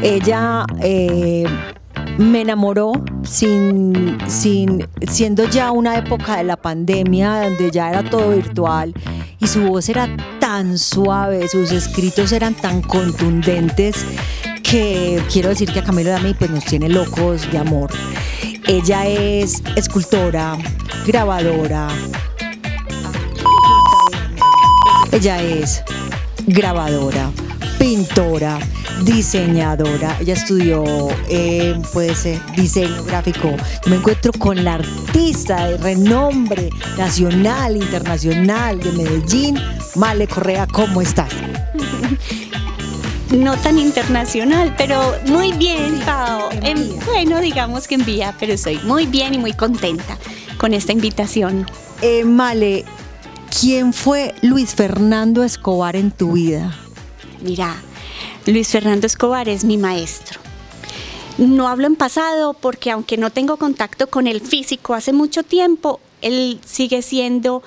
Ella me enamoró siendo ya una época de la pandemia donde ya era todo virtual y su voz era tan suave, sus escritos eran tan contundentes que quiero decir que a Camilo y a mí pues nos tiene locos de amor. Ella es escultora, grabadora. Ella es grabadora, pintora, diseñadora. Ella estudió puede ser diseño gráfico. Me encuentro con la artista de renombre nacional, internacional de Medellín, Male Correa. ¿Cómo estás? No tan internacional, pero muy bien, Pao. Bueno, digamos que en vía, pero estoy muy bien y muy contenta con esta invitación. Male, ¿quién fue Luis Fernando Escobar en tu vida? Mira, Luis Fernando Escobar es mi maestro. No hablo en pasado porque aunque no tengo contacto con el físico hace mucho tiempo, él sigue siendo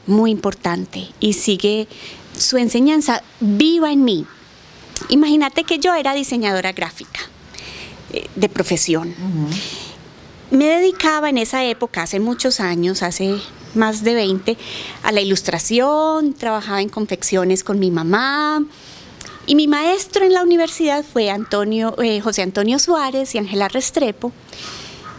muy importante y sigue su enseñanza viva en mí. Imagínate que yo era diseñadora gráfica de profesión. Me dedicaba en esa época, hace muchos años, hace más de 20, a la ilustración, trabajaba en confecciones con mi mamá. Y mi maestro en la universidad fue José Antonio Suárez y Ángela Restrepo.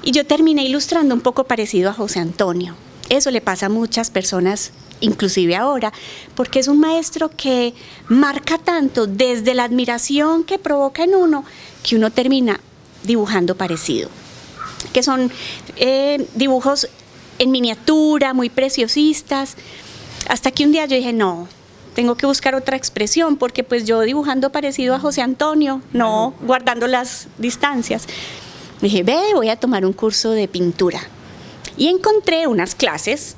Y yo terminé ilustrando un poco parecido a José Antonio. Eso le pasa a muchas personas, inclusive ahora, porque es un maestro que marca tanto desde la admiración que provoca en uno, que uno termina dibujando parecido. Que son dibujos en miniatura, muy preciosistas. Hasta que un día yo dije, no, tengo que buscar otra expresión, porque pues yo dibujando parecido a José Antonio, no, guardando las distancias. Dije, voy a tomar un curso de pintura. Y encontré unas clases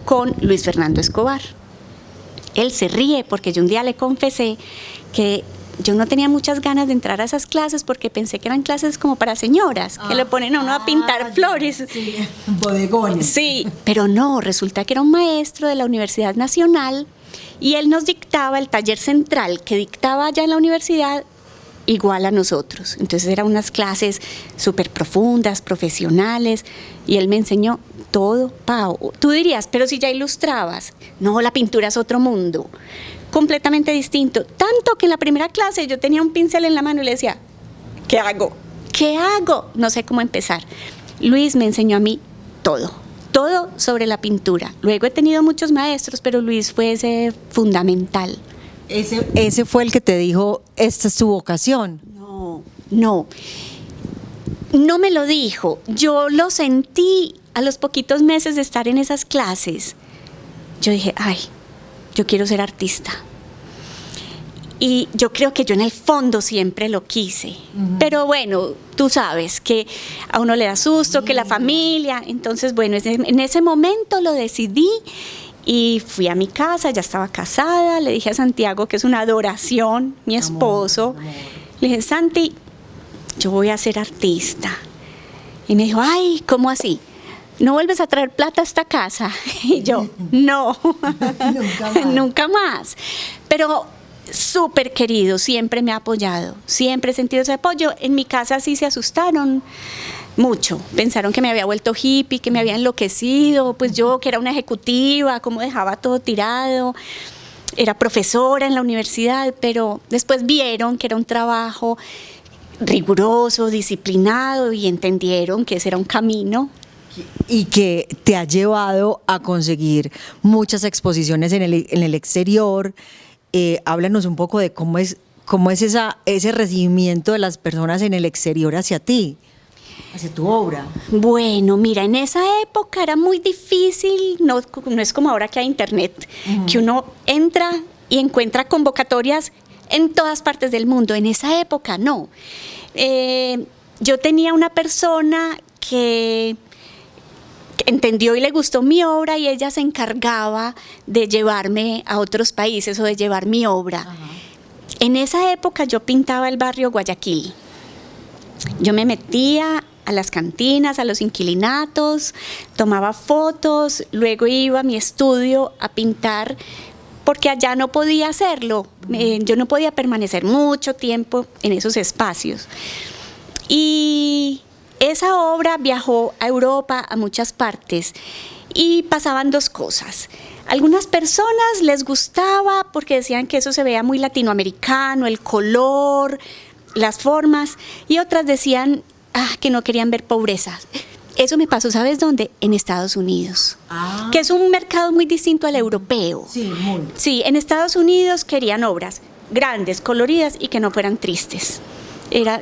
con Luis Fernando Escobar. Él se ríe porque yo un día le confesé que yo no tenía muchas ganas de entrar a esas clases porque pensé que eran clases como para señoras, que le ponen a uno a pintar flores. Sí, bodegones. Sí, pero no, resulta que era un maestro de la Universidad Nacional y él nos dictaba el taller central que dictaba allá en la universidad igual a nosotros. Entonces eran unas clases súper profundas, profesionales, y él me enseñó todo, Pau. Tú dirías, pero si ya ilustrabas. No, la pintura es otro mundo, completamente distinto. Tanto que en la primera clase yo tenía un pincel en la mano y le decía, ¿qué hago? ¿Qué hago? No sé cómo empezar. Luis me enseñó a mí todo sobre la pintura. Luego he tenido muchos maestros, pero Luis fue ese fundamental. Ese fue el que te dijo, esta es tu vocación. No me lo dijo. Yo lo sentí a los poquitos meses de estar en esas clases. Yo dije, yo quiero ser artista. Y yo creo que yo en el fondo siempre lo quise. Pero bueno, tú sabes que a uno le da susto, que la familia. Entonces, bueno, en ese momento lo decidí. Y fui a mi casa, ya estaba casada, le dije a Santiago, que es una adoración, mi esposo, amor. Le dije, Santi, yo voy a ser artista. Y me dijo, ¿cómo así? ¿No vuelves a traer plata a esta casa? Y yo, no, nunca más. Pero súper querido, siempre me ha apoyado, siempre he sentido ese apoyo. En mi casa sí se asustaron mucho, pensaron que me había vuelto hippie, que me había enloquecido, pues yo que era una ejecutiva, cómo dejaba todo tirado, era profesora en la universidad, pero después vieron que era un trabajo riguroso, disciplinado y entendieron que ese era un camino. Y que te ha llevado a conseguir muchas exposiciones en el exterior. Háblanos un poco de cómo es ese recibimiento de las personas en el exterior hacia ti, hacia tu obra. Bueno, mira, en esa época era muy difícil, no es como ahora que hay internet, que uno entra y encuentra convocatorias en todas partes del mundo. En esa época no. Yo tenía una persona que entendió y le gustó mi obra y ella se encargaba de llevarme a otros países o de llevar mi obra. En esa época yo pintaba el barrio Guayaquil. Yo me metía a las cantinas, a los inquilinatos, tomaba fotos, luego iba a mi estudio a pintar porque allá no podía hacerlo. Yo no podía permanecer mucho tiempo en esos espacios. Y esa obra viajó a Europa, a muchas partes, y pasaban dos cosas. Algunas personas les gustaba porque decían que eso se veía muy latinoamericano, el color, las formas, y otras decían que no querían ver pobreza. Eso me pasó, ¿sabes dónde? En Estados Unidos, que es un mercado muy distinto al europeo. Sí, muy. Sí, en Estados Unidos querían obras grandes, coloridas y que no fueran tristes.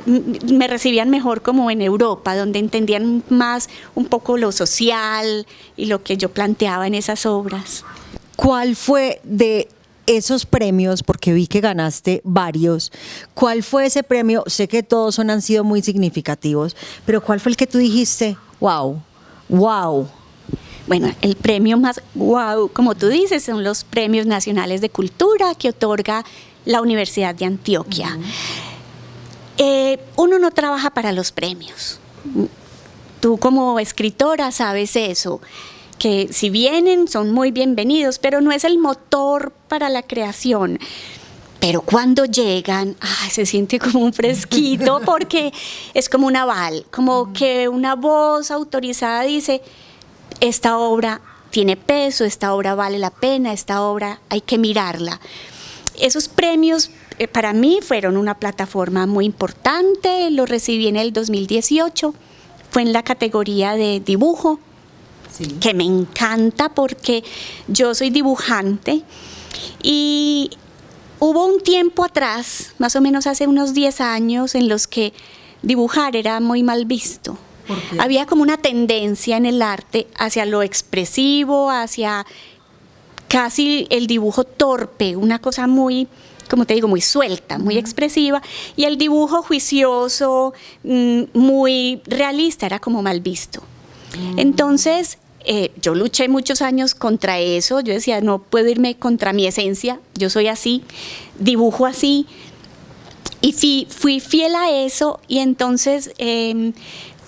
Me recibían mejor como en Europa, donde entendían más un poco lo social y lo que yo planteaba en esas obras. ¿Cuál fue de esos premios, porque vi que ganaste varios, cuál fue ese premio? Sé que todos han sido muy significativos, pero ¿cuál fue el que tú dijiste, wow, wow? Bueno, el premio más wow, como tú dices, son los Premios Nacionales de Cultura que otorga la Universidad de Antioquia. Uno no trabaja para los premios. Tú como escritora sabes eso, que si vienen son muy bienvenidos, pero no es el motor para la creación. Pero cuando llegan, se siente como un fresquito porque es como un aval, como que una voz autorizada dice, esta obra tiene peso, esta obra vale la pena, esta obra hay que mirarla. Esos premios para mí fueron una plataforma muy importante, lo recibí en el 2018, fue en la categoría de dibujo, sí, que me encanta porque yo soy dibujante y hubo un tiempo atrás, más o menos hace unos 10 años, en los que dibujar era muy mal visto. ¿Por qué? Había como una tendencia en el arte hacia lo expresivo, hacia casi el dibujo torpe, una cosa muy, como te digo, muy suelta, muy expresiva, y el dibujo juicioso, muy realista, era como mal visto. Entonces, yo luché muchos años contra eso, yo decía, no puedo irme contra mi esencia, yo soy así, dibujo así, y fui fiel a eso, y entonces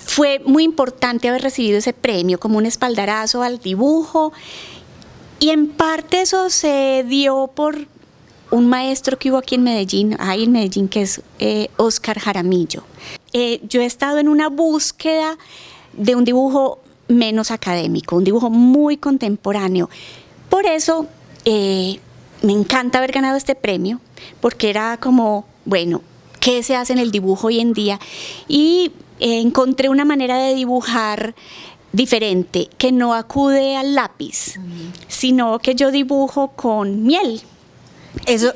fue muy importante haber recibido ese premio como un espaldarazo al dibujo, y en parte eso se dio por un maestro que hubo aquí en Medellín, que es Oscar Jaramillo. Yo he estado en una búsqueda de un dibujo menos académico, un dibujo muy contemporáneo. Por eso me encanta haber ganado este premio, porque era como, bueno, ¿qué se hace en el dibujo hoy en día? Y encontré una manera de dibujar diferente, que no acude al lápiz, sino que yo dibujo con miel. Eso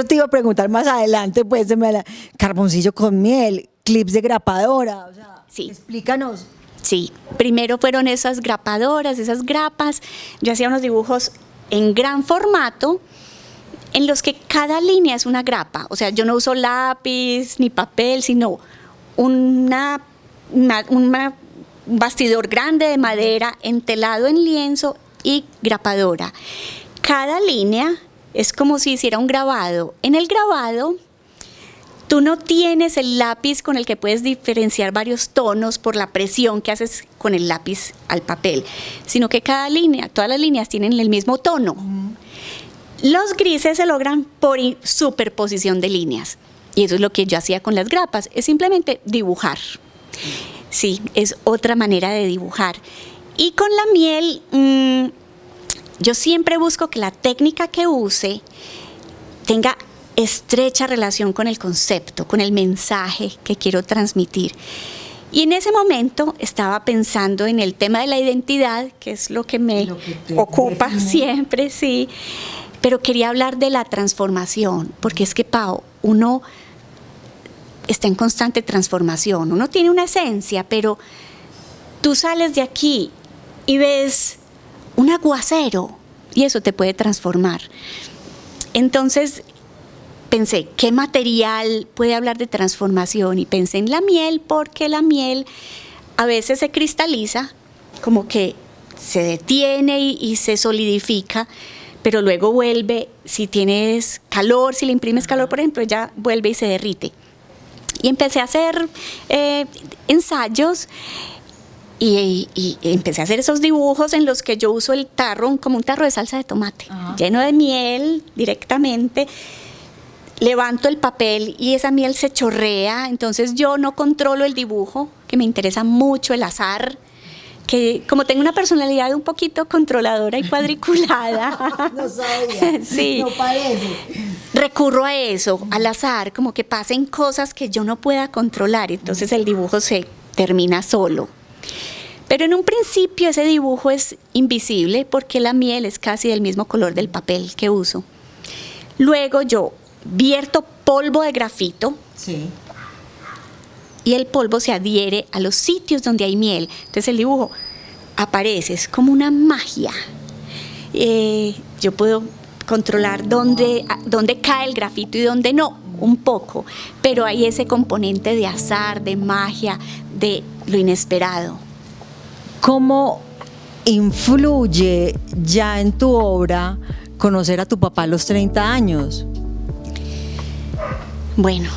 te iba a preguntar más adelante, pues, carboncillo con miel, clips de grapadora, o sea, sí. Explícanos. Sí, primero fueron esas grapadoras, esas grapas. Yo hacía unos dibujos en gran formato en los que cada línea es una grapa. O sea, yo no uso lápiz ni papel, sino un bastidor grande de madera entelado en lienzo y grapadora. Cada línea es como si hiciera un grabado. En el grabado, tú no tienes el lápiz con el que puedes diferenciar varios tonos por la presión que haces con el lápiz al papel, sino que cada línea, todas las líneas tienen el mismo tono. Los grises se logran por superposición de líneas, y eso es lo que yo hacía con las grapas, es simplemente dibujar. Sí, es otra manera de dibujar. Y con la miel, yo siempre busco que la técnica que use tenga estrecha relación con el concepto, con el mensaje que quiero transmitir. Y en ese momento estaba pensando en el tema de la identidad, que es lo que me ocupa siempre, sí. Pero quería hablar de la transformación, porque es que, Pau, uno está en constante transformación. Uno tiene una esencia, pero tú sales de aquí y ves un aguacero y eso te puede transformar. Entonces pensé, ¿qué material puede hablar de transformación? Y pensé en la miel, porque la miel a veces se cristaliza, como que se detiene y se solidifica, pero luego vuelve, si tienes calor, si le imprimes calor, por ejemplo, ella vuelve y se derrite. Y empecé a hacer ensayos Y empecé a hacer esos dibujos en los que yo uso el tarro, como un tarro de salsa de tomate, lleno de miel directamente. Levanto el papel y esa miel se chorrea, entonces yo no controlo el dibujo, que me interesa mucho el azar, que como tengo una personalidad un poquito controladora y cuadriculada. No sabía, sí, no parece. Recurro a eso, al azar, como que pasen cosas que yo no pueda controlar, entonces el dibujo se termina solo. Pero en un principio ese dibujo es invisible porque la miel es casi del mismo color del papel que uso. Luego yo vierto polvo de grafito, sí, y el polvo se adhiere a los sitios donde hay miel. Entonces el dibujo aparece, es como una magia. Yo puedo controlar dónde cae el grafito y dónde no, un poco, pero hay ese componente de azar, de magia, de lo inesperado. ¿Cómo influye ya en tu obra conocer a tu papá a los 30 años? Bueno,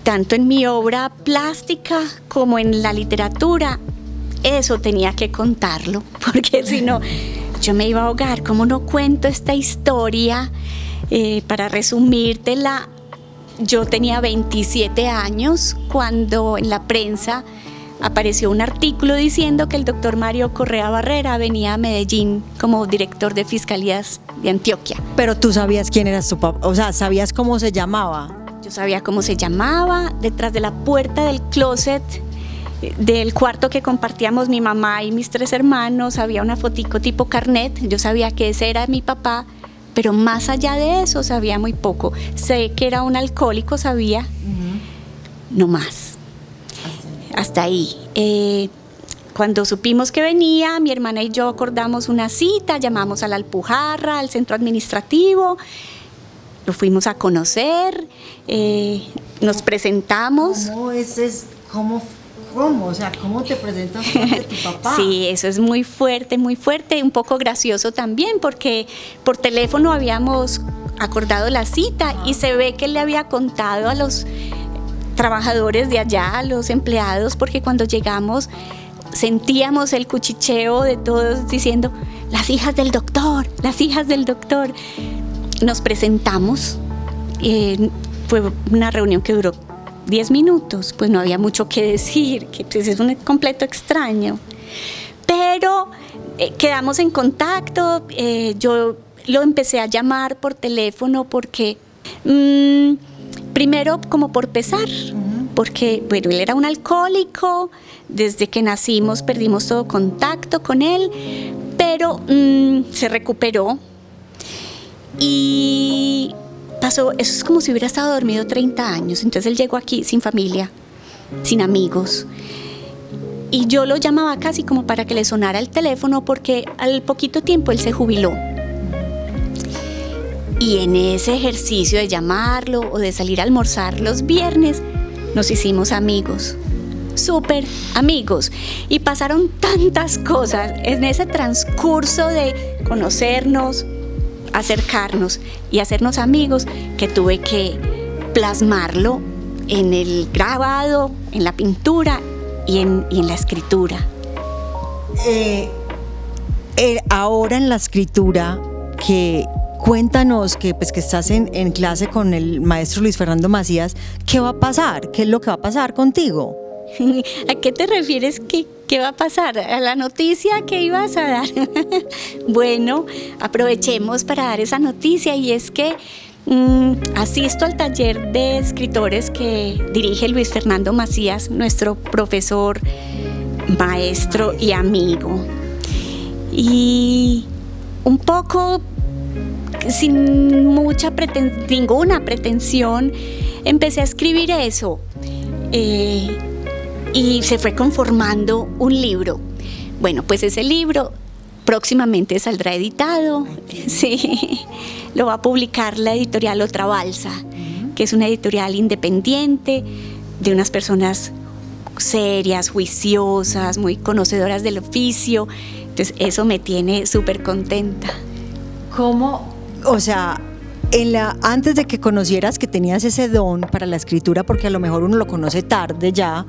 tanto en mi obra plástica como en la literatura, eso tenía que contarlo, porque si no, yo me iba a ahogar. ¿Cómo no cuento esta historia? Para resumírtela, yo tenía 27 años cuando en la prensa apareció un artículo diciendo que el doctor Mario Correa Barrera venía a Medellín como director de Fiscalías de Antioquia. Pero tú sabías quién era su papá, o sea, sabías cómo se llamaba. Yo sabía cómo se llamaba, detrás de la puerta del closet del cuarto que compartíamos mi mamá y mis 3 hermanos, había una fotico tipo carnet, yo sabía que ese era mi papá, pero más allá de eso sabía muy poco. Sé que era un alcohólico, sabía, no más. Hasta ahí. Cuando supimos que venía, mi hermana y yo acordamos una cita, llamamos a la Alpujarra, al centro administrativo, lo fuimos a conocer, nos presentamos. ¿Cómo? O sea, ¿cómo te presentas con tu papá? Sí, eso es muy fuerte, un poco gracioso también, porque por teléfono habíamos acordado la cita y se ve que él le había contado a los trabajadores de allá, a los empleados, porque cuando llegamos sentíamos el cuchicheo de todos diciendo, las hijas del doctor, las hijas del doctor. Nos presentamos, fue una reunión que duró 10 minutos, pues no había mucho que decir, que pues es un completo extraño, pero quedamos en contacto. Yo lo empecé a llamar por teléfono porque primero como por pesar, porque bueno, él era un alcohólico, desde que nacimos perdimos todo contacto con él, pero se recuperó y pasó, eso es como si hubiera estado dormido 30 años, entonces él llegó aquí sin familia, sin amigos, y yo lo llamaba casi como para que le sonara el teléfono porque al poquito tiempo él se jubiló. Y en ese ejercicio de llamarlo o de salir a almorzar los viernes, nos hicimos amigos, súper amigos. Y pasaron tantas cosas en ese transcurso de conocernos, acercarnos y hacernos amigos, que tuve que plasmarlo en el grabado, en la pintura y en la escritura. Ahora en la escritura, cuéntanos que estás en clase con el maestro Luis Fernando Macías, ¿qué va a pasar? ¿Qué es lo que va a pasar contigo? ¿A qué te refieres? ¿Qué va a pasar? ¿A la noticia que ibas a dar? Bueno, aprovechemos para dar esa noticia, y es que asisto al taller de escritores que dirige Luis Fernando Macías, nuestro profesor, maestro y amigo. Y un poco sin ninguna pretensión, empecé a escribir eso y se fue conformando un libro. Bueno, pues ese libro próximamente saldrá editado, sí, lo va a publicar la editorial Otra Balsa, que es una editorial independiente de unas personas serias, juiciosas, muy conocedoras del oficio. Entonces eso me tiene súper contenta. ¿Cómo? O sea, antes de que conocieras que tenías ese don para la escritura, porque a lo mejor uno lo conoce tarde ya,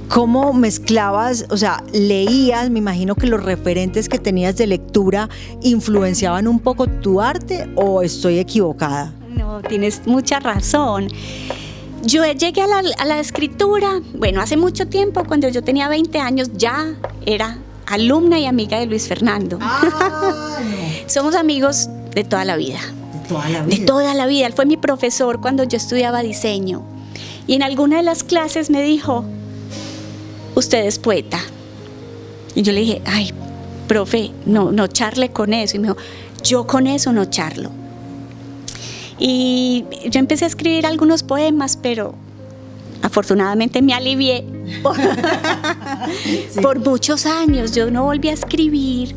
¿cómo mezclabas? O sea, leías, me imagino que los referentes que tenías de lectura influenciaban un poco tu arte, ¿o estoy equivocada? No, tienes mucha razón. Yo llegué a la escritura, bueno, hace mucho tiempo, cuando yo tenía 20 años, ya era alumna y amiga de Luis Fernando. Somos amigos de toda la vida. De toda la vida. De toda la vida. Él fue mi profesor cuando yo estudiaba diseño. Y en alguna de las clases me dijo, usted es poeta. Y yo le dije, ay, profe, no charle con eso. Y me dijo, yo con eso no charlo. Y yo empecé a escribir algunos poemas, pero afortunadamente me alivié por muchos años. Yo no volví a escribir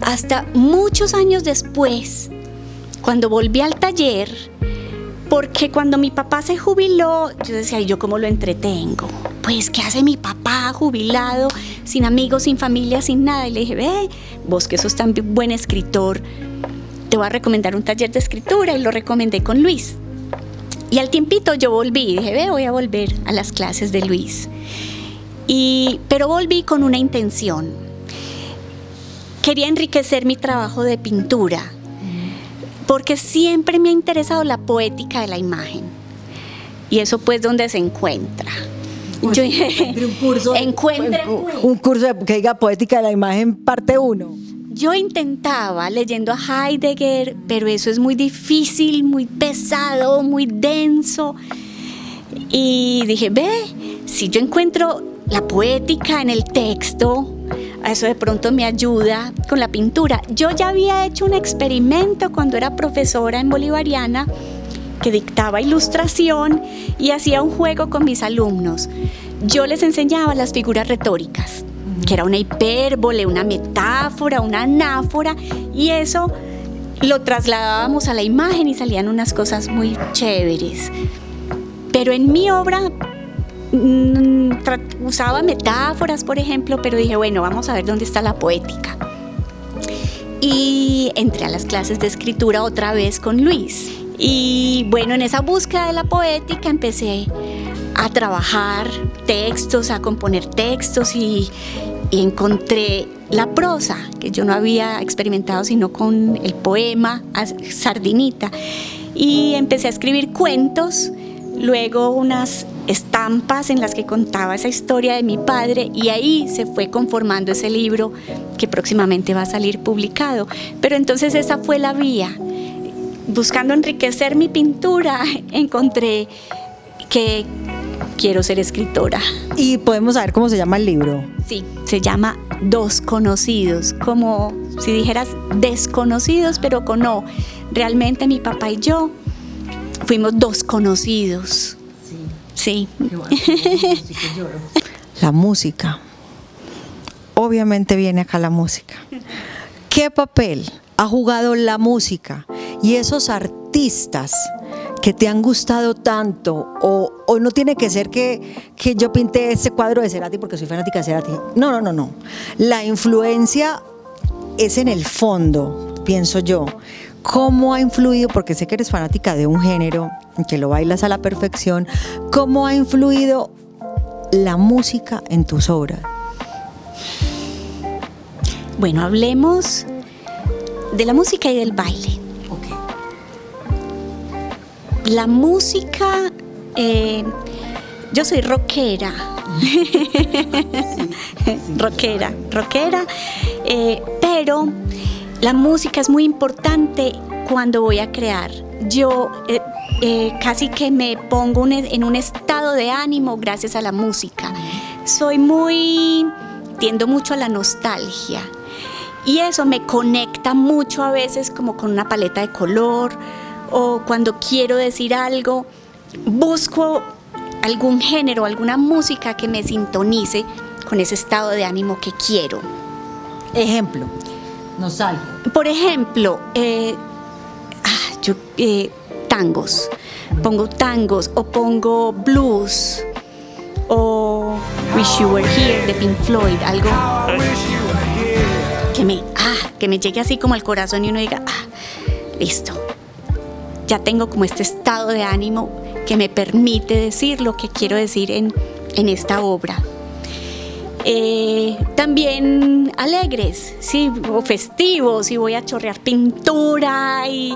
hasta muchos años después, cuando volví al taller, porque cuando mi papá se jubiló, yo decía, ¿y yo cómo lo entretengo? Pues, ¿qué hace mi papá jubilado, sin amigos, sin familia, sin nada? Y le dije, ve, vos que sos tan buen escritor, te voy a recomendar un taller de escritura, y lo recomendé con Luis. Y al tiempito yo volví, dije, ve, voy a volver a las clases de Luis. Pero volví con una intención. Quería enriquecer mi trabajo de pintura, porque siempre me ha interesado la poética de la imagen. Y eso pues donde se encuentra. Pues, yo dije, un curso que diga poética de la imagen parte 1. Yo intentaba leyendo a Heidegger, pero eso es muy difícil, muy pesado, muy denso. Y dije, ve, si yo encuentro la poética en el texto, eso de pronto me ayuda con la pintura. Yo ya había hecho un experimento cuando era profesora en Bolivariana, que dictaba ilustración y hacía un juego con mis alumnos. Yo les enseñaba las figuras retóricas, que era una hipérbole, una metáfora, una anáfora, y eso lo trasladábamos a la imagen y salían unas cosas muy chéveres. Pero en mi obra usaba metáforas, por ejemplo, pero dije, bueno, vamos a ver dónde está la poética. Y entré a las clases de escritura otra vez con Luis. Y bueno, en esa búsqueda de la poética empecé a trabajar textos, a componer textos y encontré la prosa, que yo no había experimentado sino con el poema Sardinita. Y empecé a escribir cuentos, luego unas estampas en las que contaba esa historia de mi padre, y ahí se fue conformando ese libro que próximamente va a salir publicado. Pero entonces esa fue la vía. Buscando enriquecer mi pintura, encontré que quiero ser escritora. ¿Y podemos saber cómo se llama el libro? Sí, se llama Dos Conocidos, como si dijeras desconocidos, pero con O. Realmente mi papá y yo fuimos dos conocidos. Sí. La música. Obviamente viene acá la música. ¿Qué papel ha jugado la música y esos artistas que te han gustado tanto? O no tiene que ser que yo pinte este cuadro de Cerati porque soy fanática de Cerati. No. La influencia es en el fondo, pienso yo. ¿Cómo ha influido? Porque sé que eres fanática de un género, que lo bailas a la perfección. ¿Cómo ha influido la música en tus obras? Bueno, hablemos de la música y del baile. Okay. La música, yo soy rockera. Rockera, pero la música es muy importante cuando voy a crear. Yo casi que me pongo en un estado de ánimo gracias a la música. Tiendo mucho a la nostalgia, y eso me conecta mucho a veces como con una paleta de color, o cuando quiero decir algo, busco algún género, alguna música que me sintonice con ese estado de ánimo que quiero. Ejemplo, nostalgia. Por ejemplo, tangos. Pongo tangos o pongo blues o Wish You Were Here de Pink Floyd, algo que me llegue así como al corazón y uno diga, listo, ya tengo como este estado de ánimo que me permite decir lo que quiero decir en en esta obra. También alegres, sí, o festivos, y voy a chorrear pintura y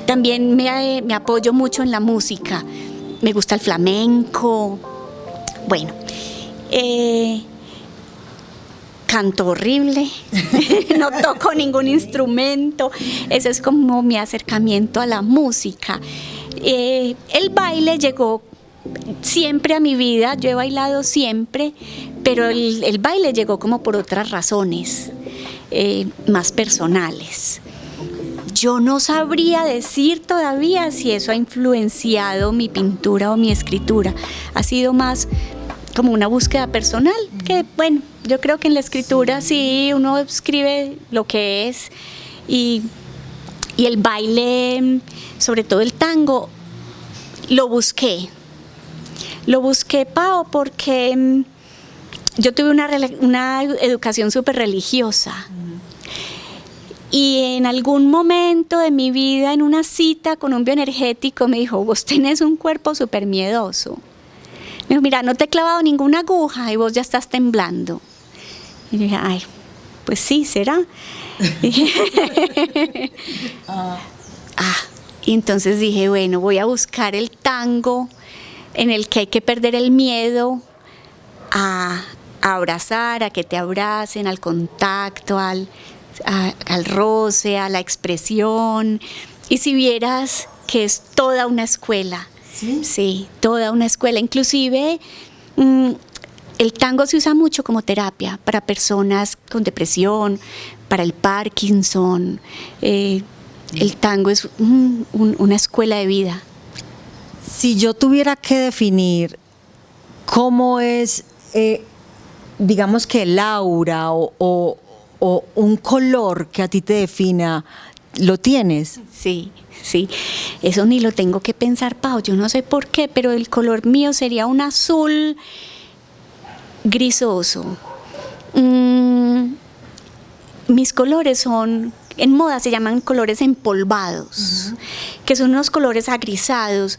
también me apoyo mucho en la música. Me gusta el flamenco. Bueno, canto horrible, no toco ningún instrumento. Ese es como mi acercamiento a la música. El baile llegó siempre a mi vida, yo he bailado siempre, pero el baile llegó como por otras razones, más personales. Yo no sabría decir todavía si eso ha influenciado mi pintura o mi escritura. Ha sido más como una búsqueda personal, que bueno, yo creo que en la escritura sí uno escribe lo que es, y el baile, sobre todo el tango, lo busqué, Pao, porque yo tuve una educación súper religiosa. Y en algún momento de mi vida, en una cita con un bioenergético, me dijo: vos tenés un cuerpo súper miedoso. Me dijo: mira, no te he clavado ninguna aguja y vos ya estás temblando. Y yo dije: ay, pues sí, ¿será? Y entonces dije: bueno, voy a buscar el tango en el que hay que perder el miedo a abrazar, a que te abracen, al contacto, al roce, a la expresión. Y si vieras que es toda una escuela. Sí, toda una escuela. Inclusive el tango se usa mucho como terapia para personas con depresión, para el Parkinson. El tango es una escuela de vida. Si yo tuviera que definir cómo es, digamos que el aura o un color que a ti te defina, ¿lo tienes? Sí, eso ni lo tengo que pensar, Pau, yo no sé por qué, pero el color mío sería un azul grisoso. Mis colores son, en moda se llaman colores empolvados, que son unos colores agrisados,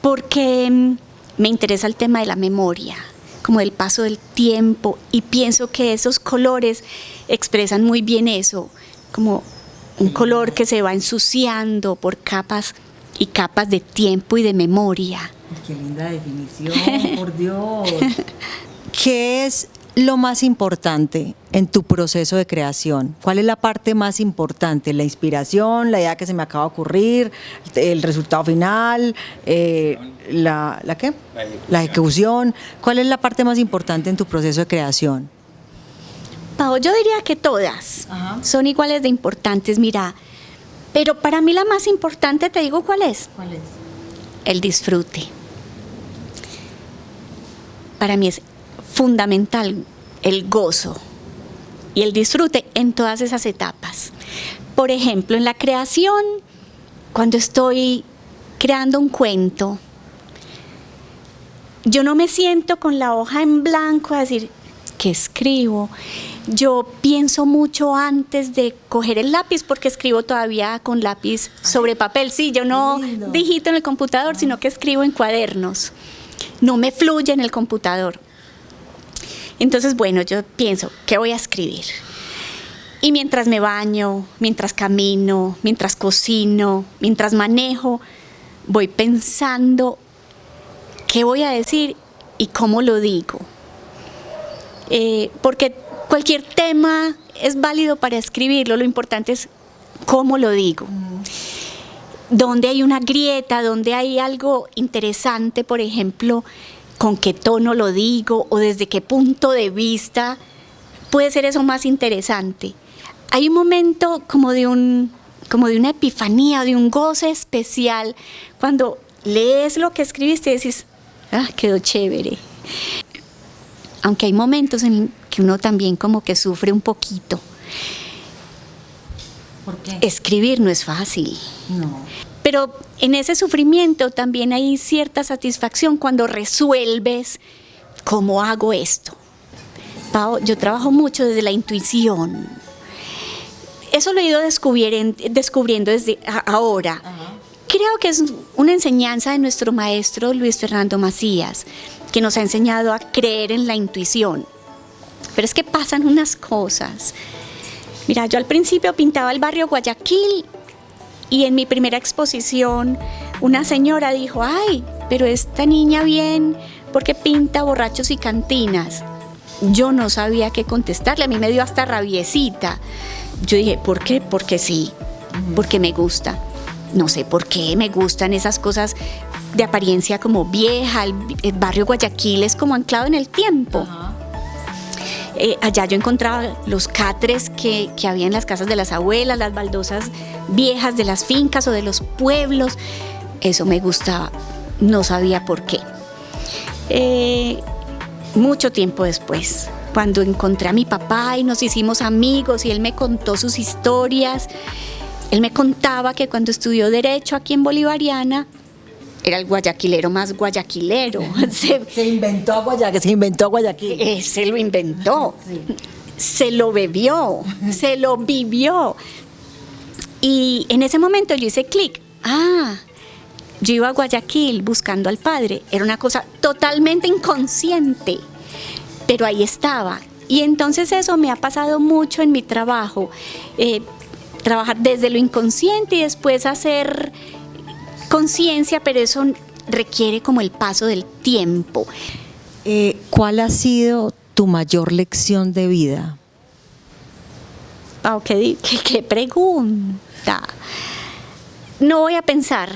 porque me interesa el tema de la memoria, como del paso del tiempo, y pienso que esos colores expresan muy bien eso, como un color que se va ensuciando por capas y capas de tiempo y de memoria. Qué linda definición, por Dios. ¿Qué es lo más importante en tu proceso de creación? ¿Cuál es la parte más importante? ¿La inspiración, la idea que se me acaba de ocurrir, el resultado final, ¿la qué? La ejecución. ¿Cuál es la parte más importante en tu proceso de creación? Pau, yo diría que todas son iguales de importantes, mira, pero para mí la más importante, te digo cuál es. ¿Cuál es? El disfrute. Para mí es fundamental el gozo y el disfrute en todas esas etapas. Por ejemplo, en la creación, cuando estoy creando un cuento, yo no me siento con la hoja en blanco a decir: ¿qué escribo? Yo pienso mucho antes de coger el lápiz, porque escribo todavía con lápiz sobre papel. Sí, yo no digito en el computador, sino que escribo en cuadernos. No me fluye en el computador. Entonces, bueno, yo pienso: ¿qué voy a escribir? Y mientras me baño, mientras camino, mientras cocino, mientras manejo, voy pensando qué voy a decir y cómo lo digo. Porque cualquier tema es válido para escribirlo, lo importante es cómo lo digo. Donde hay una grieta, donde hay algo interesante, por ejemplo, con qué tono lo digo o desde qué punto de vista, puede ser eso más interesante. Hay un momento como de una epifanía, de un goce especial, cuando lees lo que escribiste y decís: quedó chévere. Aunque hay momentos en que uno también como que sufre un poquito. ¿Por qué? Escribir no es fácil. No. Pero en ese sufrimiento también hay cierta satisfacción cuando resuelves cómo hago esto. Pau, yo trabajo mucho desde la intuición. Eso lo he ido descubriendo desde ahora. Creo que es una enseñanza de nuestro maestro Luis Fernando Macías, que nos ha enseñado a creer en la intuición. Pero es que pasan unas cosas. Mira, yo al principio pintaba el barrio Guayaquil y en mi primera exposición una señora dijo, ay, pero esta niña bien, ¿por qué pinta borrachos y cantinas? Yo no sabía qué contestarle, a mí me dio hasta rabiecita. Yo dije, ¿por qué? Porque sí, porque me gusta. No sé por qué me gustan esas cosas de apariencia como vieja, el barrio Guayaquil es como anclado en el tiempo. Allá yo encontraba los catres que había en las casas de las abuelas, las baldosas viejas de las fincas o de los pueblos. Eso me gustaba, no sabía por qué. Mucho tiempo después, cuando encontré a mi papá y nos hicimos amigos y él me contó sus historias, él me contaba que cuando estudió Derecho aquí en Bolivariana, era el guayaquilero más guayaquilero. Se inventó a Guayaquil. Se lo inventó, sí. Se lo bebió, se lo vivió. Y en ese momento yo hice clic. Yo iba a Guayaquil buscando al padre. Era una cosa totalmente inconsciente, pero ahí estaba. Y entonces eso me ha pasado mucho en mi trabajo. Trabajar desde lo inconsciente y después hacer conciencia, pero eso requiere como el paso del tiempo. ¿Cuál ha sido tu mayor lección de vida? ¿Qué pregunta? No voy a pensar.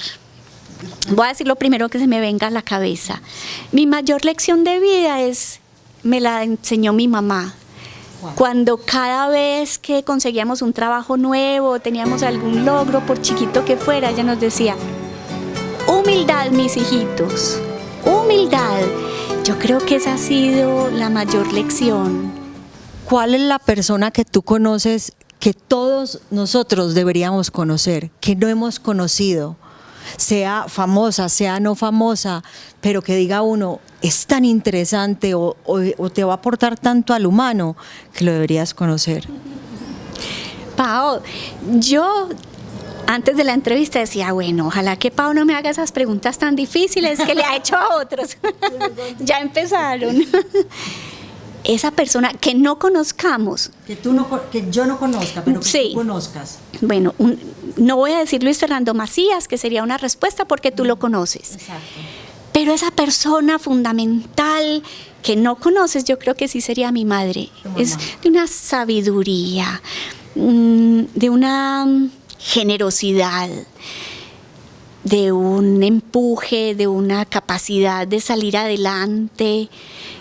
Voy a decir lo primero que se me venga a la cabeza. Mi mayor lección de vida me la enseñó mi mamá. Cuando cada vez que conseguíamos un trabajo nuevo, teníamos algún logro, por chiquito que fuera, ella nos decía, humildad, mis hijitos, humildad. Yo creo que esa ha sido la mayor lección. ¿Cuál es la persona que tú conoces que todos nosotros deberíamos conocer, que no hemos conocido? Sea famosa, sea no famosa, pero que diga uno, es tan interesante o te va a aportar tanto al humano que lo deberías conocer. Pao, yo antes de la entrevista decía, bueno, ojalá que Pao no me haga esas preguntas tan difíciles que le ha hecho a otros. Ya empezaron. Esa persona que no conozcamos. Que yo no conozca, pero que sí. Tú conozcas. Bueno, no voy a decir Luis Fernando Macías, que sería una respuesta porque tú lo conoces. Exacto. Pero esa persona fundamental que no conoces, yo creo que sí sería mi madre. Es de una sabiduría, de una generosidad, de un empuje, de una capacidad de salir adelante,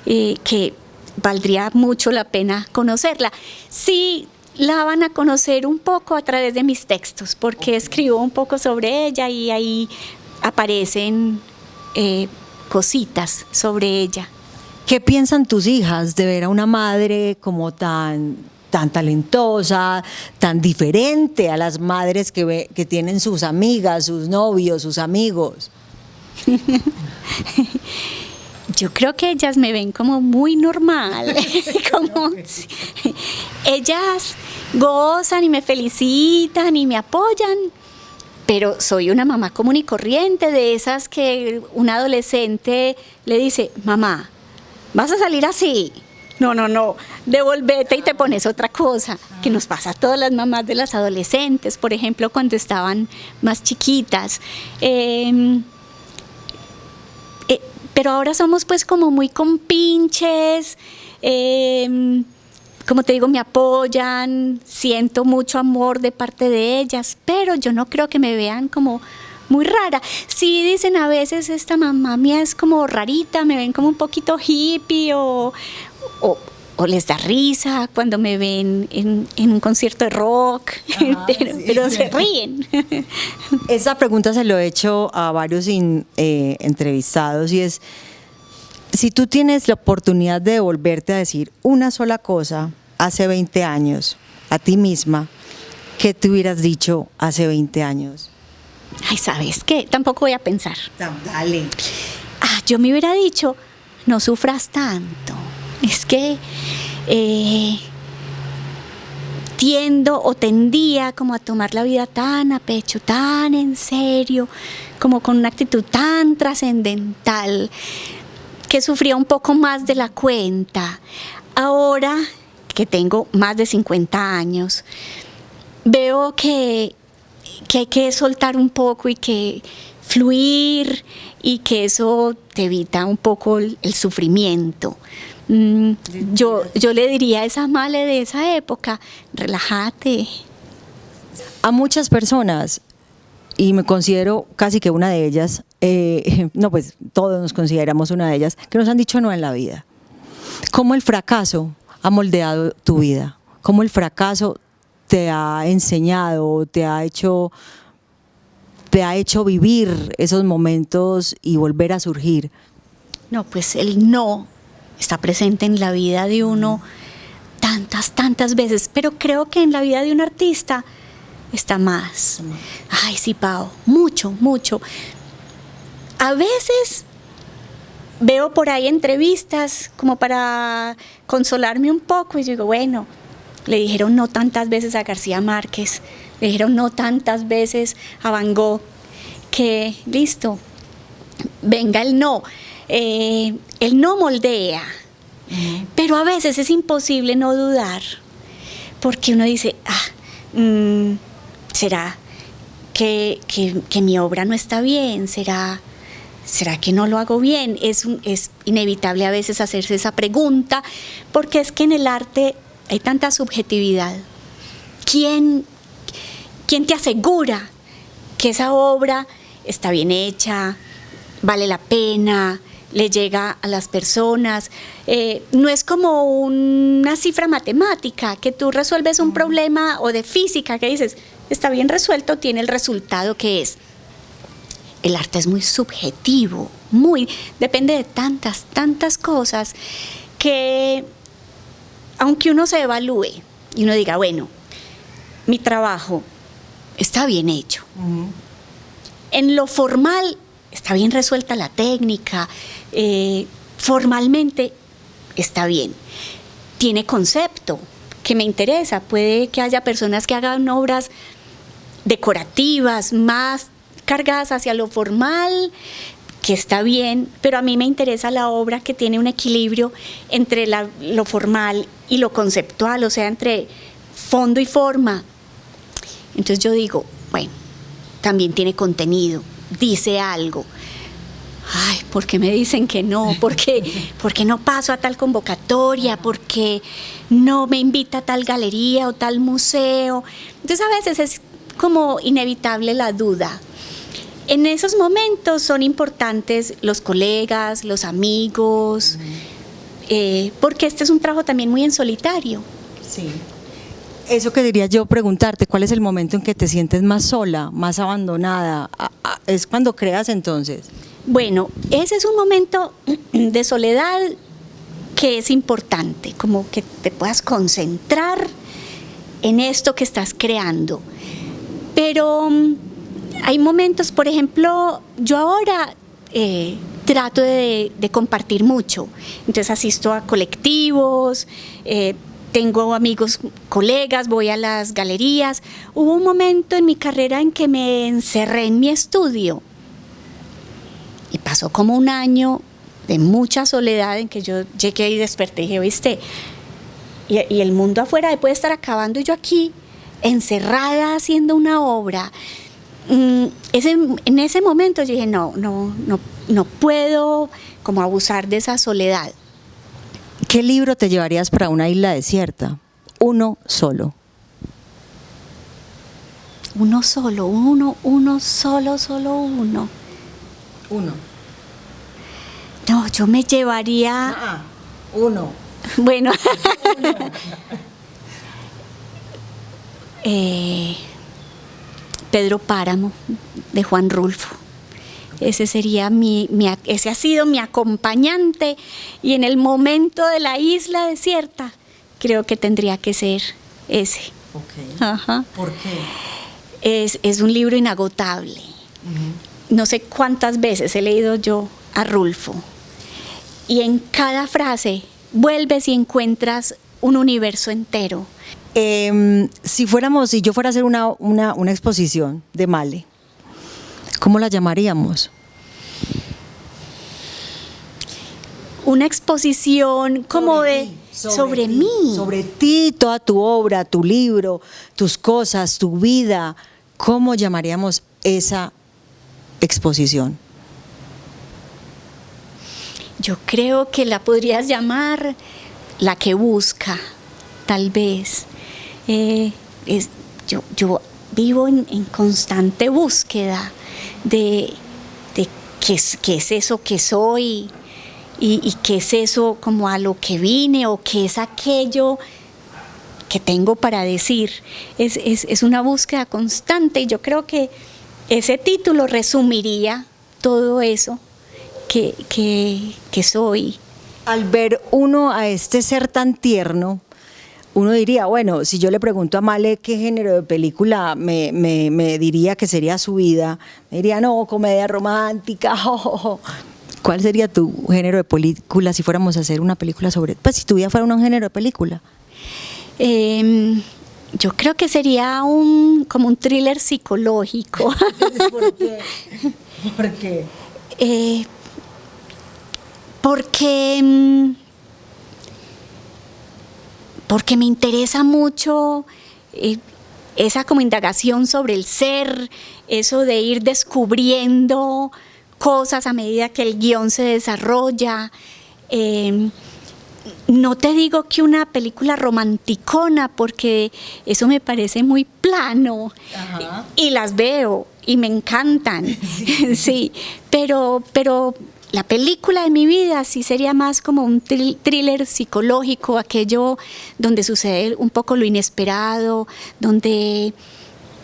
que valdría mucho la pena conocerla. Sí, la van a conocer un poco a través de mis textos, porque escribo un poco sobre ella y ahí aparecen cositas sobre ella. ¿Qué piensan tus hijas de ver a una madre como tan talentosa, tan diferente a las madres que tienen sus amigas, sus novios, sus amigos? Yo creo que ellas me ven como muy normal, como ellas gozan y me felicitan y me apoyan, pero soy una mamá común y corriente, de esas que un adolescente le dice, mamá, ¿vas a salir así? No, devolvete y te pones otra cosa, que nos pasa a todas las mamás de las adolescentes, por ejemplo, cuando estaban más chiquitas. Pero ahora somos pues como muy compinches, como te digo, me apoyan, siento mucho amor de parte de ellas, pero yo no creo que me vean como muy rara. Sí dicen a veces, esta mamá mía es como rarita, me ven como un poquito hippie o les da risa cuando me ven en un concierto de rock, pero se ríen. Esa pregunta se lo he hecho a varios entrevistados y es, si tú tienes la oportunidad de volverte a decir una sola cosa hace 20 años a ti misma, ¿qué te hubieras dicho hace 20 años? Ay, ¿sabes qué? Tampoco voy a pensar. Dale. Yo me hubiera dicho, no sufras tanto. Es que tiendo o tendía como a tomar la vida tan a pecho, tan en serio, como con una actitud tan trascendental, que sufría un poco más de la cuenta. Ahora que tengo más de 50 años, veo que hay que soltar un poco y que fluir, y que eso te evita un poco el sufrimiento. Yo le diría a esa Male de esa época, relájate. A muchas personas, y me considero casi que una de ellas, no, pues todos nos consideramos una de ellas, que nos han dicho no en la vida. ¿Cómo el fracaso ha moldeado tu vida? ¿Cómo el fracaso te ha enseñado, te ha hecho vivir esos momentos y volver a surgir? No, pues el no está presente en la vida de uno tantas veces, pero creo que en la vida de un artista está más. Ay, sí, Pau, mucho. A veces veo por ahí entrevistas como para consolarme un poco y digo, bueno, le dijeron no tantas veces a García Márquez, le dijeron no tantas veces a Van Gogh, que listo, venga el no. El no moldea, pero a veces es imposible no dudar, porque uno dice, ¿será que mi obra no está bien? ¿Será que no lo hago bien? Es inevitable a veces hacerse esa pregunta, porque es que en el arte hay tanta subjetividad. ¿Quién te asegura que esa obra está bien hecha, vale la pena, le llega a las personas? No es como una cifra matemática, que tú resuelves un problema, o de física, que dices, está bien resuelto, tiene el resultado que es. El arte es muy subjetivo, depende de tantas cosas, que aunque uno se evalúe y uno diga, bueno, mi trabajo está bien hecho. En lo formal está bien resuelta la técnica, formalmente está bien. Tiene concepto, que me interesa. Puede que haya personas que hagan obras decorativas, más cargadas hacia lo formal, que está bien, pero a mí me interesa la obra que tiene un equilibrio entre lo formal y lo conceptual, o sea, entre fondo y forma. Entonces yo digo, bueno, también tiene contenido, dice algo. Ay, ¿por qué me dicen que no? ¿Por qué no paso a tal convocatoria? ¿Por qué no me invita a tal galería o tal museo? Entonces a veces es como inevitable la duda. En esos momentos son importantes los colegas, los amigos, porque este es un trabajo también muy en solitario. Sí. Eso que diría yo, preguntarte, ¿cuál es el momento en que te sientes más sola, más abandonada? ¿Es cuando creas entonces? Bueno, ese es un momento de soledad que es importante, como que te puedas concentrar en esto que estás creando. Pero hay momentos, por ejemplo, yo ahora trato de compartir mucho, entonces asisto a colectivos, tengo amigos, colegas, voy a las galerías. Hubo un momento en mi carrera en que me encerré en mi estudio y pasó como un año de mucha soledad en que yo llegué y desperté y dije, ¿viste? Y el mundo afuera puede estar acabando y yo aquí encerrada haciendo una obra. En ese momento yo dije, no puedo como abusar de esa soledad. ¿Qué libro te llevarías para una isla desierta? Uno solo. Uno solo. Uno. No, yo me llevaría... Uno. Bueno. Pedro Páramo, de Juan Rulfo. Ese sería ese ha sido mi acompañante, y en el momento de la isla desierta creo que tendría que ser ese. Okay. Ajá. ¿Por qué? Es un libro inagotable. No sé cuántas veces he leído yo a Rulfo, y en cada frase vuelves y encuentras un universo entero. Si yo fuera a hacer una exposición de Male, ¿cómo la llamaríamos? Una exposición como sobre mí. Sobre ti, toda tu obra, tu libro, tus cosas, tu vida. ¿Cómo llamaríamos esa exposición? Yo creo que la podrías llamar La que busca, tal vez. Yo vivo en constante búsqueda de qué es eso que soy y qué es eso como a lo que vine o qué es aquello que tengo para decir. Es una búsqueda constante y yo creo que ese título resumiría todo eso que soy. Al ver uno a este ser tan tierno, uno diría, bueno, si yo le pregunto a Male qué género de película me diría que sería su vida, me diría, no, comedia romántica. ¿Cuál sería tu género de película si fuéramos a hacer una película sobre, pues si tu vida fuera un género de película? Yo creo que sería como un thriller psicológico. ¿Por qué? ¿Por qué? Porque me interesa mucho esa como indagación sobre el ser, eso de ir descubriendo cosas a medida que el guión se desarrolla. No te digo que una película romanticona, porque eso me parece muy plano. Ajá. Y las veo y me encantan, sí, pero la película de mi vida sí sería más como un thriller psicológico, aquello donde sucede un poco lo inesperado, donde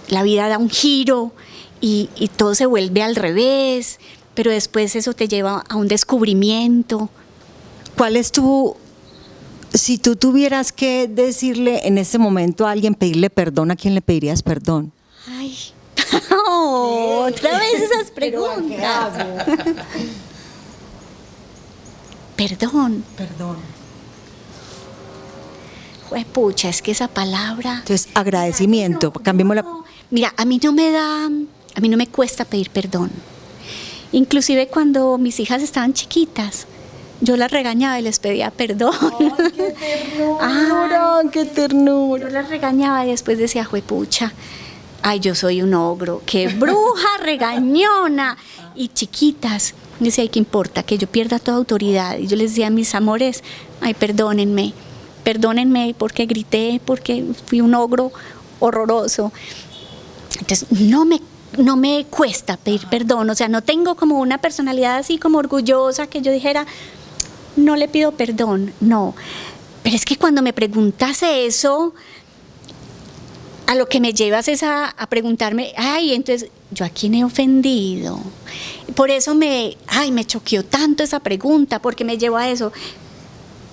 la vida da un giro y todo se vuelve al revés, pero después eso te lleva a un descubrimiento. ¿Cuál es si tú tuvieras que decirle en este momento a alguien, pedirle perdón, ¿a quién le pedirías perdón? Ay, otra vez esas preguntas. Perdón. Juepucha, es que esa palabra. Entonces, agradecimiento, cambiémosla. Mira, a mí no me cuesta pedir perdón. Inclusive cuando mis hijas estaban chiquitas, yo las regañaba y les pedía perdón. ¡Ay, qué ternura! ¡Qué ternura! Yo las regañaba y después decía, juepucha, ay, yo soy un ogro, qué bruja regañona. Y chiquitas, decía, ay, ¿qué importa? Que yo pierda toda autoridad. Y yo les decía a mis amores, ay, perdónenme porque grité, porque fui un ogro horroroso. Entonces, no me cuesta pedir perdón, o sea, no tengo como una personalidad así como orgullosa que yo dijera, no le pido perdón, no. Pero es que cuando me preguntas eso, a lo que me llevas es a preguntarme, ay, entonces, ¿yo a quién he ofendido? Por eso me choqueó tanto esa pregunta, porque me llevó a eso.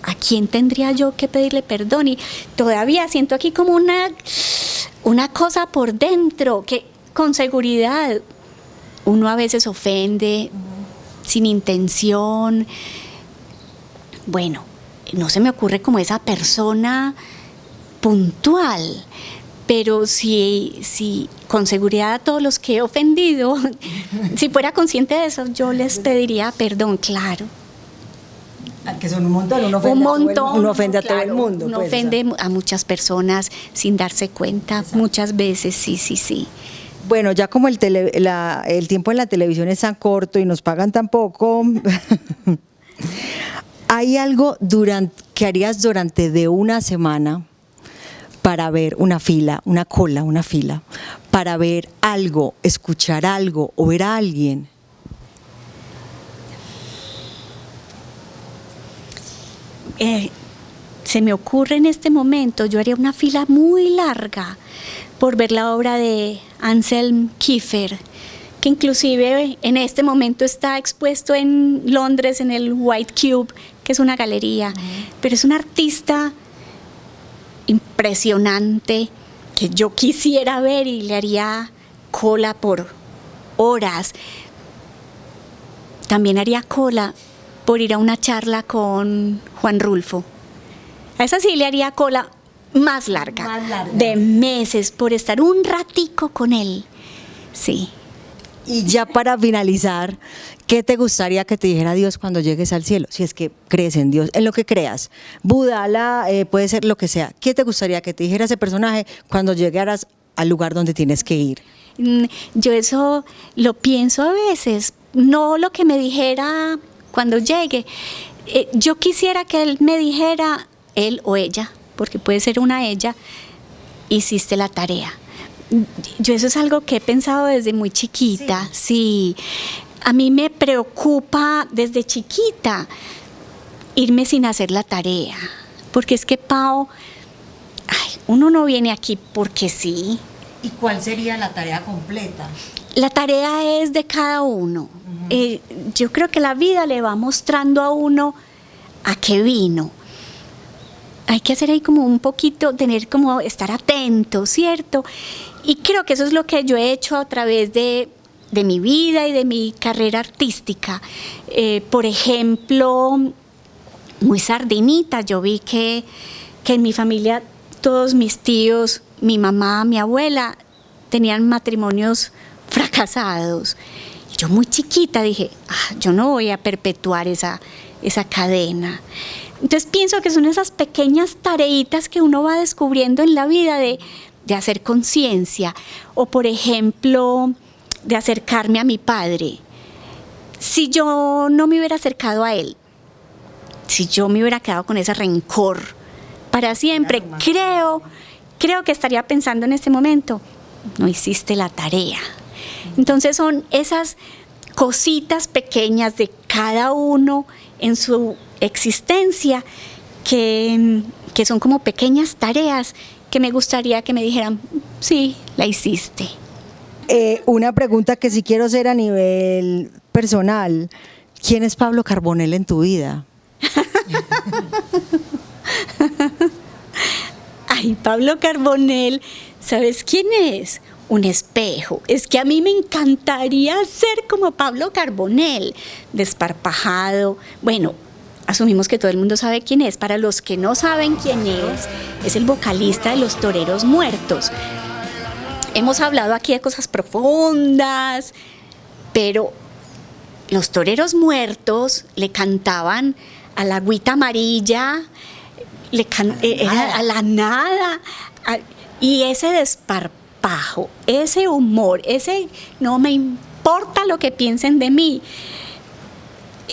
¿A quién tendría yo que pedirle perdón? Y todavía siento aquí como una cosa por dentro, que con seguridad uno a veces ofende sin intención. Bueno, no se me ocurre como esa persona puntual, pero si con seguridad a todos los que he ofendido, si fuera consciente de eso, yo les pediría perdón, claro. Que son un montón, uno ofende a todo el mundo. Uno ofende a muchas personas sin darse cuenta. Exacto. Muchas veces, sí. Bueno, ya como el tiempo en la televisión es tan corto y nos pagan tan poco, ¿hay algo que harías durante de una semana para ver una fila, para ver algo, escuchar algo o ver a alguien? Se me ocurre en este momento, yo haría una fila muy larga por ver la obra de Anselm Kiefer, que inclusive en este momento está expuesto en Londres en el White Cube, que es una galería, pero es un artista impresionante que yo quisiera ver y le haría cola por horas. También haría cola por ir a una charla con Juan Rulfo. A esa sí le haría cola más larga, de meses, por estar un ratico con él. Sí. Y ya para finalizar, ¿qué te gustaría que te dijera Dios cuando llegues al cielo? Si es que crees en Dios, en lo que creas. Buda, Alá, puede ser lo que sea. ¿Qué te gustaría que te dijera ese personaje cuando llegaras al lugar donde tienes que ir? Yo eso lo pienso a veces, no lo que me dijera cuando llegue. Yo quisiera que él me dijera, él o ella, porque puede ser una ella, hiciste la tarea. Yo eso es algo que he pensado desde muy chiquita, sí. A mí me preocupa desde chiquita irme sin hacer la tarea, porque es que, Pau, uno no viene aquí porque sí. ¿Y cuál sería la tarea completa? La tarea es de cada uno. Yo creo que la vida le va mostrando a uno a qué vino. Hay que hacer ahí como un poquito, tener como estar atento, ¿cierto? Y creo que eso es lo que yo he hecho a través de mi vida y de mi carrera artística. Por ejemplo, muy sardinita, yo vi que en mi familia todos mis tíos, mi mamá, mi abuela, tenían matrimonios fracasados. Y yo muy chiquita dije, yo no voy a perpetuar esa cadena. Entonces pienso que son esas pequeñas tareitas que uno va descubriendo en la vida de hacer conciencia. O por ejemplo, de acercarme a mi padre. Si yo no me hubiera acercado a él, si yo me hubiera quedado con ese rencor para siempre, creo que estaría pensando en este momento, no hiciste la tarea. Entonces son esas cositas pequeñas de cada uno en su existencia que son como pequeñas tareas que me gustaría que me dijeran, sí, la hiciste. Una pregunta que sí quiero hacer a nivel personal. ¿Quién es Pablo Carbonell en tu vida? Ay, Pablo Carbonell, ¿sabes quién es? Un espejo. Es que a mí me encantaría ser como Pablo Carbonell, desparpajado. Bueno, asumimos que todo el mundo sabe quién es. Para los que no saben quién es el vocalista de Los Toreros Muertos. Hemos hablado aquí de cosas profundas, pero Los Toreros Muertos le cantaban a la agüita amarilla, a la nada, y ese desparpajo, ese humor, ese no me importa lo que piensen de mí,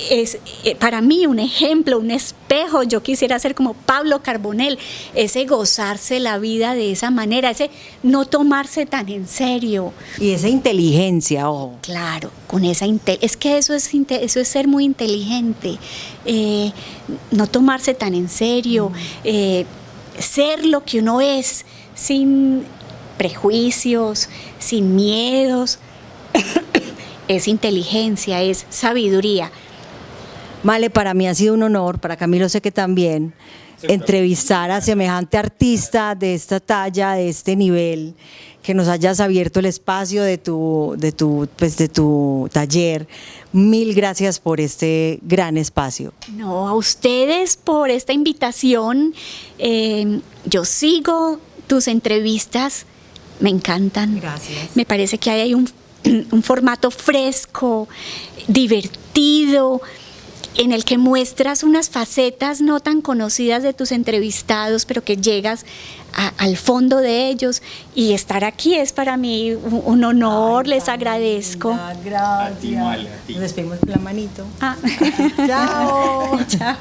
es para mí un ejemplo, un espejo. Yo quisiera ser como Pablo Carbonell, ese gozarse la vida de esa manera, ese no tomarse tan en serio. Y esa inteligencia, ojo. Claro, con esa es que eso es ser muy inteligente, no tomarse tan en serio, ser lo que uno es, sin prejuicios, sin miedos. Es inteligencia, es sabiduría. Male, para mí ha sido un honor, para Camilo sé que también, entrevistar a semejante artista de esta talla, de este nivel, que nos hayas abierto el espacio de tu taller. Mil gracias por este gran espacio. No, a ustedes por esta invitación. Yo sigo tus entrevistas, me encantan. Gracias. Me parece que hay un formato fresco, divertido, en el que muestras unas facetas no tan conocidas de tus entrevistados, pero que llegas al fondo de ellos, y estar aquí es para mí un honor. Les agradezco. Gracias. A ti, Male, a ti. Nos despedimos con la manito. Ah. Chao. Chao.